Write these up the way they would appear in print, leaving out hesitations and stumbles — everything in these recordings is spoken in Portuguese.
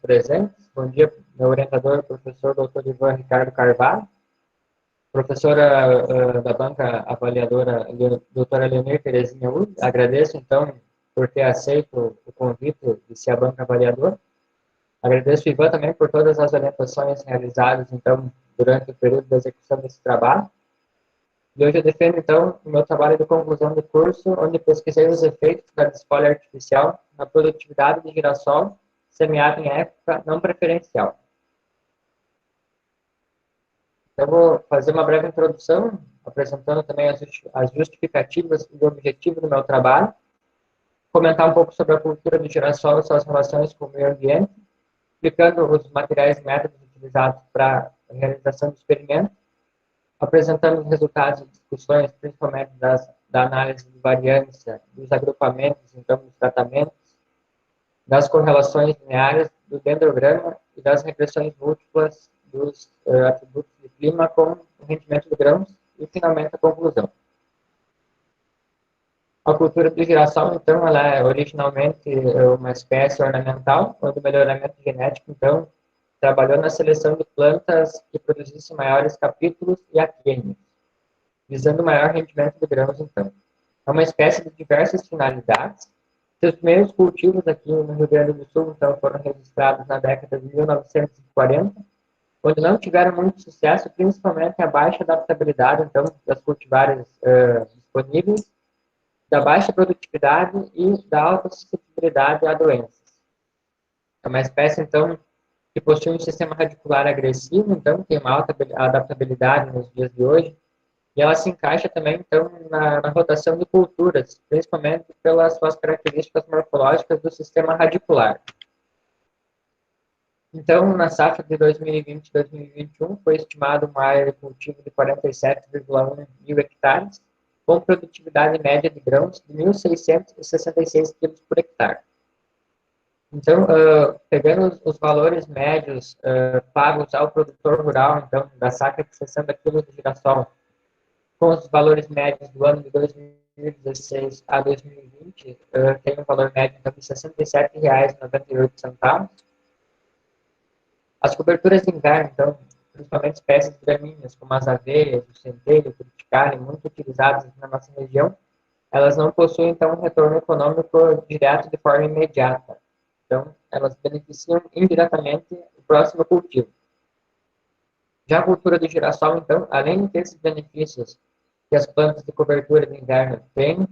presentes. Bom dia, meu orientador, professor Dr. Ivan Ricardo Carvalho, professora da banca avaliadora, doutora Leonir Terezinha Uri. Agradeço, então, por ter aceito o convite de ser a banca avaliadora. Agradeço, Ivan, também por todas as orientações realizadas, então, durante o período da execução desse trabalho. E hoje eu defendo, então, o meu trabalho de conclusão de curso, onde pesquisei os efeitos da desfolha artificial na produtividade de girassol semeado em época não preferencial. Eu vou fazer uma breve introdução, apresentando também as justificativas e o objetivo do meu trabalho, comentar um pouco sobre a cultura do girassol e suas relações com o meio ambiente, explicando os materiais e métodos utilizados para a realização do experimento, apresentando os resultados e discussões, principalmente da análise de variância, dos agrupamentos, então, dos tratamentos, das correlações lineares, do dendrograma e das regressões múltiplas dos atributos de clima com o rendimento de grãos e, finalmente, a conclusão. A cultura do girassol, então, ela é originalmente uma espécie ornamental, onde o melhoramento genético, então, trabalhou na seleção de plantas que produzissem maiores capítulos e aquênios, visando maior rendimento de grãos, então. É uma espécie de diversas finalidades. Seus primeiros cultivos aqui no Rio Grande do Sul, então, foram registrados na década de 1940, onde não tiveram muito sucesso, principalmente a baixa adaptabilidade, então, das cultivares disponíveis, da baixa produtividade e da alta suscetibilidade a doenças. É uma espécie, então, que possui um sistema radicular agressivo, então, tem uma alta adaptabilidade nos dias de hoje, e ela se encaixa também, então, na rotação de culturas, principalmente pelas suas características morfológicas do sistema radicular. Então, na safra de 2020 e 2021, foi estimado uma área de cultivo de 47,1 mil hectares, com produtividade média de grãos de 1.666 quilos por hectare. Então, pegando os valores médios pagos ao produtor rural, então, da saca de 60 quilos de girassol, com os valores médios do ano de 2016 a 2020, tem um valor médio então, de R$ 67,98. As coberturas de inverno, então, principalmente espécies gramíneas, como as aveias, o centeio, o triticale, muito utilizadas na nossa região, elas não possuem, então, um retorno econômico direto de forma imediata. Então, elas beneficiam indiretamente o próximo cultivo. Já a cultura do girassol, então, além de ter esses benefícios que as plantas de cobertura de inverno têm,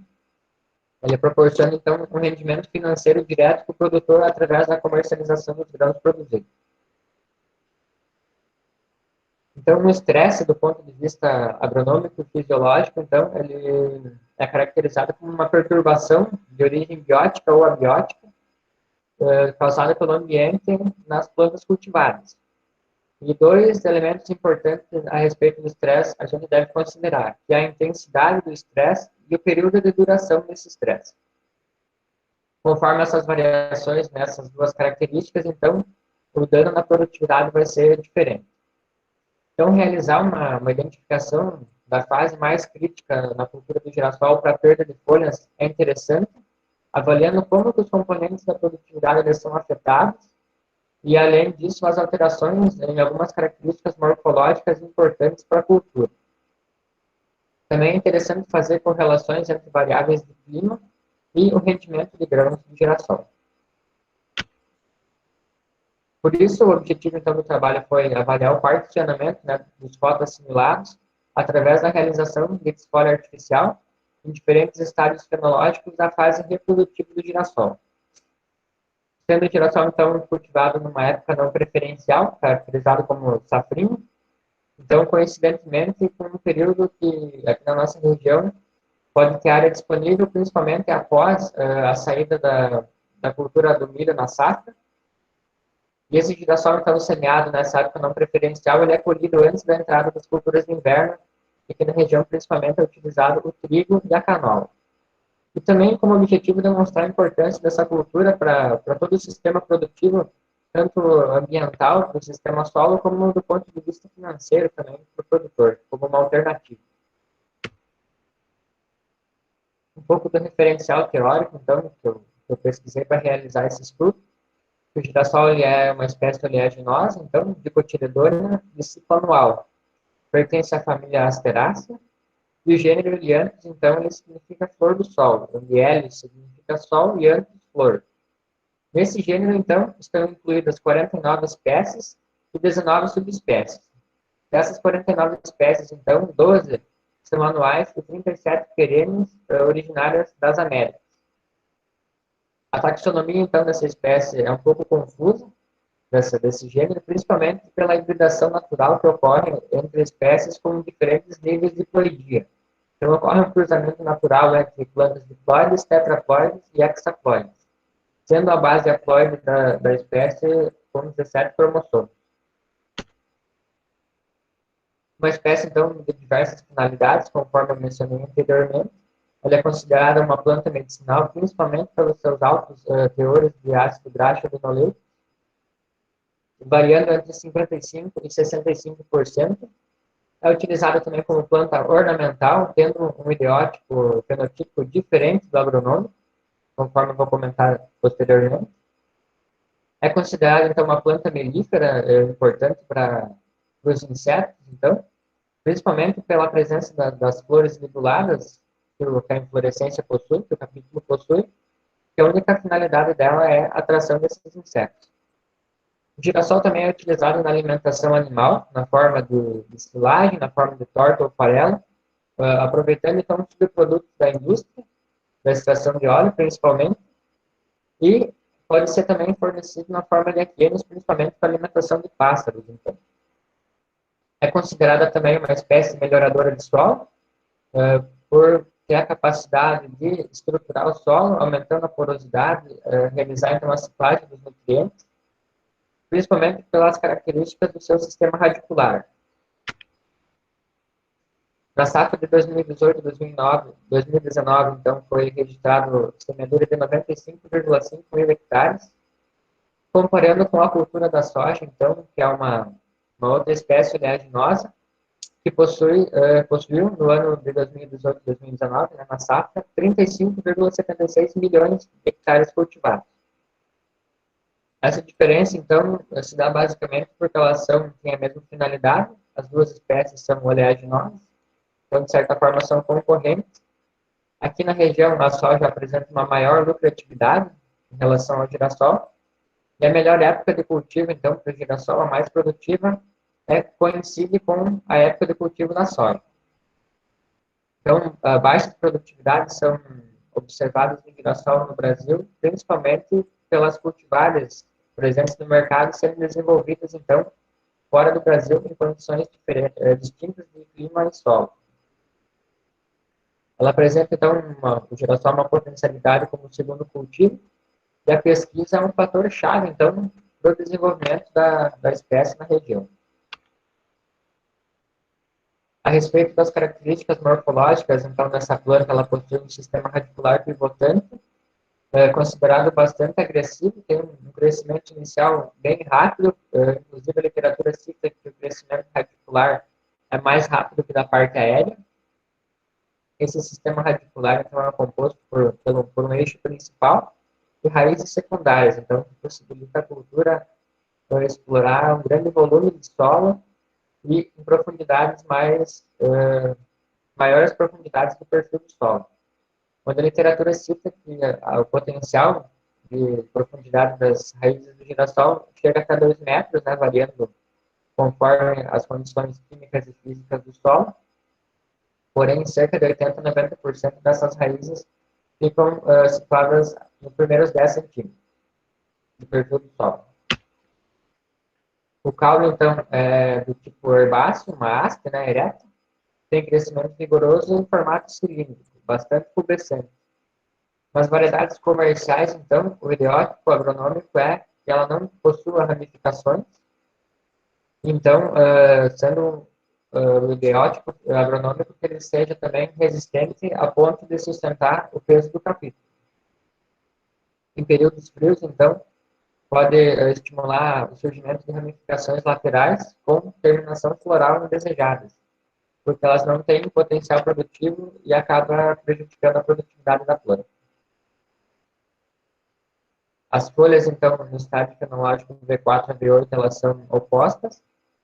ele proporciona, então, um rendimento financeiro direto para o produtor através da comercialização dos grãos produzidos. Então, o estresse, do ponto de vista agronômico e fisiológico, então, ele é caracterizado como uma perturbação de origem biótica ou abiótica causada pelo ambiente nas plantas cultivadas. E dois elementos importantes a respeito do estresse a gente deve considerar, que é a intensidade do estresse e o período de duração desse estresse. Conforme essas variações nessas duas características, então, o dano na produtividade vai ser diferente. Então, realizar uma identificação da fase mais crítica na cultura do girassol para a perda de folhas é interessante, avaliando como que os componentes da produtividade eles são afetados e, além disso, as alterações em algumas características morfológicas importantes para a cultura. Também é interessante fazer correlações entre variáveis de clima e o rendimento de grãos de girassol. Por isso, o objetivo, então, do trabalho foi avaliar o particionamento dos fotoassimilados através da realização de desfolha artificial em diferentes estágios fenológicos da fase reprodutiva do girassol. Sendo o girassol, então, cultivado numa época não preferencial, caracterizado como safrinho, então, coincidentemente, com um período que, aqui na nossa região, pode ter área disponível, principalmente após a saída da cultura do milho na safra. E esse girassol, então, semeado nessa época não preferencial, ele é colhido antes da entrada das culturas de inverno, e aqui na região, principalmente, é utilizado o trigo e a canola. E também como objetivo demonstrar a importância dessa cultura para todo o sistema produtivo, tanto ambiental, para o sistema solo, como do ponto de vista financeiro também para o produtor, como uma alternativa. Um pouco do referencial teórico, então, que eu pesquisei para realizar esse estudo. O girassol ele é uma espécie oleaginosa, então, dicotiledônia de ciclo anual. Pertence à família Asterácea. E o gênero Lianthus, então, ele significa flor do sol. O Lieli significa sol e Anthus, flor. Nesse gênero, então, estão incluídas 49 espécies e 19 subespécies. Dessas 49 espécies, então, 12 são anuais e 37 perenes, originárias das Américas. A taxonomia, então, dessa espécie é um pouco confusa, desse gênero, principalmente pela hibridação natural que ocorre entre espécies com diferentes níveis de ploidia. Então, ocorre um cruzamento natural entre plantas diploides, tetraploides e hexaploides, sendo a base haploide da espécie com 17 cromossomos. Uma espécie, então, de diversas finalidades, conforme eu mencionei anteriormente. Ela é considerada uma planta medicinal, principalmente pelos seus altos teores de ácido graxo linoleico, variando entre 55% e 65%. É utilizada também como planta ornamental, tendo um ideótipo fenotípico diferente do agronômico, conforme eu vou comentar posteriormente. É considerada, então, uma planta melífera importante para os insetos, então, principalmente pela presença das flores libuladas que a inflorescência possui, que o capítulo possui, que a única finalidade dela é a atração desses insetos. O girassol também é utilizado na alimentação animal, na forma de silagem, na forma de torta ou farelo, aproveitando então subprodutos da indústria, da extração de óleo principalmente, e pode ser também fornecido na forma de aquenos, principalmente para alimentação de pássaros. Então. É considerada também uma espécie melhoradora de solo, por ter a capacidade de estruturar o solo, aumentando a porosidade, realizar então a ciclagem dos nutrientes, principalmente pelas características do seu sistema radicular. Na safra de 2018 2019, então, foi registrado semeadura de 95,5 mil hectares, comparando com a cultura da soja, então, que é uma outra espécie oleaginosa, que possuiu no ano de 2018 2019, né, na safra, 35,76 milhões de hectares cultivados. Essa diferença, então, se dá basicamente porque elas têm a mesma finalidade, as duas espécies são oleaginosas, então, de certa forma, são concorrentes. Aqui na região, a soja apresenta uma maior lucratividade em relação ao girassol, e a melhor época de cultivo, então, para o girassol, a mais produtiva, coincide com a época de cultivo da soja. Então, baixas produtividades são observadas no girassol no Brasil, principalmente pelas cultivares presentes no mercado sendo desenvolvidas, então, fora do Brasil, em condições distintas de clima e solo. Ela apresenta, então, o girassol uma potencialidade como segundo cultivo, e a pesquisa é um fator-chave, então, para o desenvolvimento da espécie na região. A respeito das características morfológicas, então, dessa planta, ela possui um sistema radicular pivotante, considerado bastante agressivo, tem um crescimento inicial bem rápido, inclusive a literatura cita que o crescimento radicular é mais rápido que da parte aérea. Esse sistema radicular, então, é composto por um eixo principal e raízes secundárias, então, que possibilita a cultura explorar um grande volume de solo e em profundidades maiores profundidades do perfil do solo. Quando a literatura cita que o potencial de profundidade das raízes do girassol chega até 2 metros, né, variando conforme as condições químicas e físicas do solo, porém, cerca de 80% a 90% dessas raízes ficam situadas nos primeiros 10 centímetros do perfil do solo. O caule, então, é do tipo herbáceo, uma haste, né, ereta, tem crescimento vigoroso em formato cilíndrico, bastante pubescente. Nas variedades comerciais, então, o ideótipo agronômico é que ela não possua ramificações, então, sendo o ideótipo agronômico que ele seja também resistente a ponto de sustentar o peso do capítulo. Em períodos frios, então, pode estimular o surgimento de ramificações laterais com terminação floral indesejadas, porque elas não têm potencial produtivo e acaba prejudicando a produtividade da planta. As folhas, então, no estágio fenológico do V4 a V8, elas são opostas,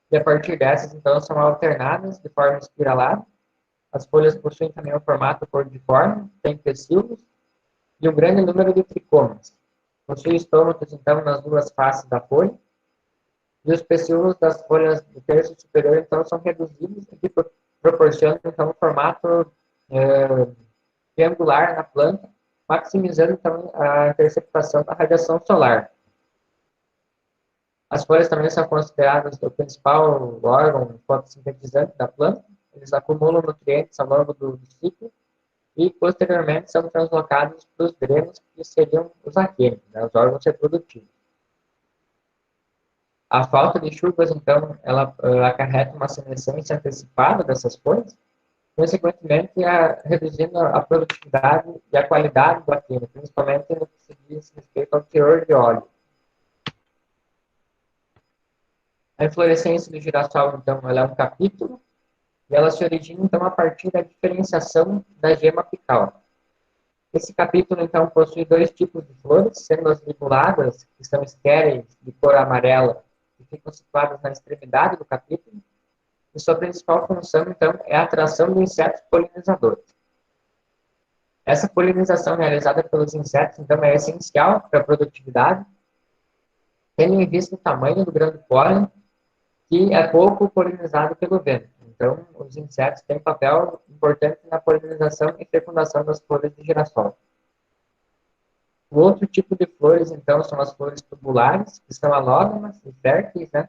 e a partir dessas, então, são alternadas de forma espiralada. As folhas possuem também um formato cordiforme, tem pecíolos e um grande número de tricomas. Possui estômatos, então, nas duas faces da folha, e os pecíolos das folhas do terço superior, então, são reduzidos, o que proporciona, então, um formato triangular na planta, maximizando, então, a interceptação da radiação solar. As folhas também são consideradas o principal órgão fotossintetizante da planta. Eles acumulam nutrientes ao longo do ciclo e, posteriormente, são translocados para os drenos, que seriam os aquênios, né, os órgãos reprodutivos. A falta de chuvas, então, ela acarreta uma senescência antecipada dessas folhas, consequentemente, reduzindo a produtividade e a qualidade do aquênio, principalmente no que se diz respeito ao teor de óleo. A inflorescência do girassol, então, ela é um capítulo, e ela se origina, então, a partir da diferenciação da gema apical. Esse capítulo, então, possui dois tipos de flores, sendo as liguladas, que são estéreis, de cor amarela, que ficam situadas na extremidade do capítulo, e sua principal função, então, é a atração de insetos polinizadores. Essa polinização realizada pelos insetos, então, é essencial para a produtividade, tendo em vista o tamanho do grão de pólen, que é pouco polinizado pelo vento. Então, os insetos têm papel importante na polinização e fecundação das flores de girassol. O outro tipo de flores, então, são as flores tubulares, que são anógamas e férteis, né?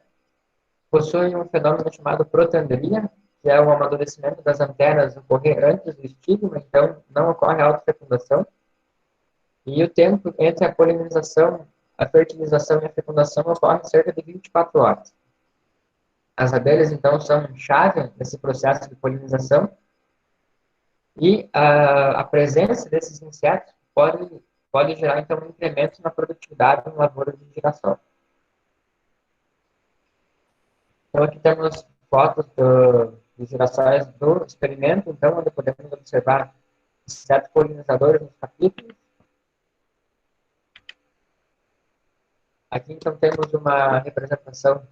Possuem um fenômeno chamado protandria, que é o amadurecimento das anteras ocorrer antes do estígma, então não ocorre a autofecundação. E o tempo entre a polinização, a fertilização e a fecundação ocorre em cerca de 24 horas. As abelhas, então, são chave nesse processo de polinização e a presença desses insetos pode gerar, então, um incremento na produtividade em lavouras de girassol. Então, aqui temos fotos dos girassóis do experimento, então, onde podemos observar insetos polinizadores nos capítulos. Aqui, então, temos uma representação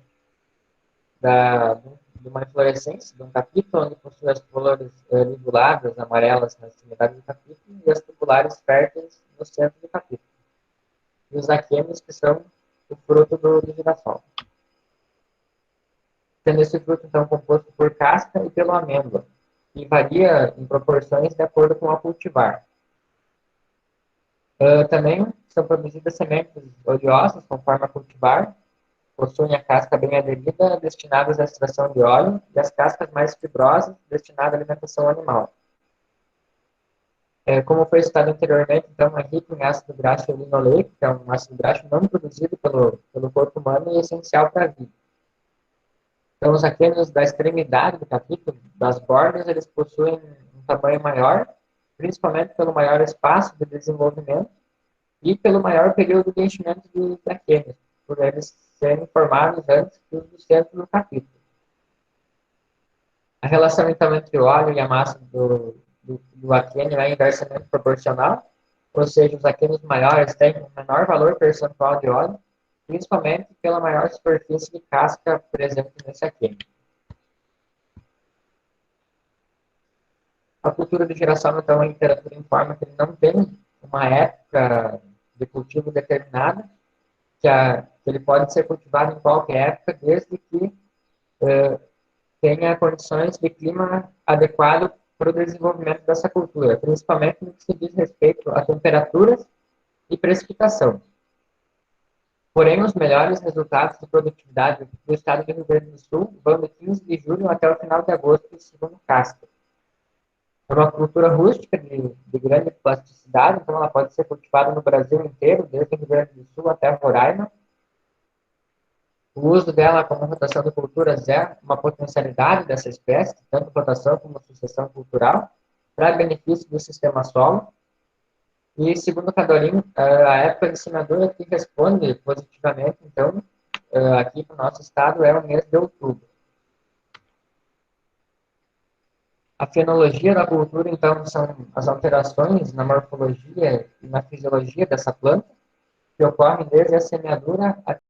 de uma inflorescência, de um capítulo, onde possui as flores liguladas, amarelas na extremidade do capítulo, e as tubulares férteis no centro do capítulo. E os aquênios, que são o fruto do girassol. Tendo esse fruto, então, composto por casca e pela amêndoa, que varia em proporções de acordo com a cultivar. Também são produzidas sementes oleosas, conforme a cultivar, possuem a casca bem aderida, destinadas à extração de óleo, e as cascas mais fibrosas, destinadas à alimentação animal. Como foi citado anteriormente, então, é rico em ácido graxo linoleico, que é um ácido graxo não produzido pelo corpo humano e essencial para a vida. Então, os aquênios da extremidade do capítulo, das bordas, eles possuem um tamanho maior, principalmente pelo maior espaço de desenvolvimento e pelo maior período de enchimento de aquênios, por eles serem formados antes do centro do capítulo. A relação, então, entre o óleo e a massa do aquênio é inversamente proporcional, ou seja, os aquênios maiores têm um menor valor percentual de óleo, principalmente pela maior superfície de casca presente nesse aquênio. A cultura de girassol, então, a literatura informa que ele não tem uma época de cultivo determinada, que ele pode ser cultivado em qualquer época, desde que tenha condições de clima adequado para o desenvolvimento dessa cultura, principalmente no que se diz respeito a temperaturas e precipitação. Porém, os melhores resultados de produtividade do estado de Rio Grande do Sul vão de 15 de julho até o final de agosto, segundo Castro. É uma cultura rústica de grande plasticidade, então ela pode ser cultivada no Brasil inteiro, desde o Rio Grande do Sul até Roraima. O uso dela como rotação de culturas é uma potencialidade dessa espécie, tanto rotação como sucessão cultural, para benefício do sistema solo. E, segundo Cadorim, a época de semeadura que responde positivamente, então, aqui para o nosso estado, é o mês de outubro. A fenologia da cultura, então, são as alterações na morfologia e na fisiologia dessa planta, que ocorrem desde a semeadura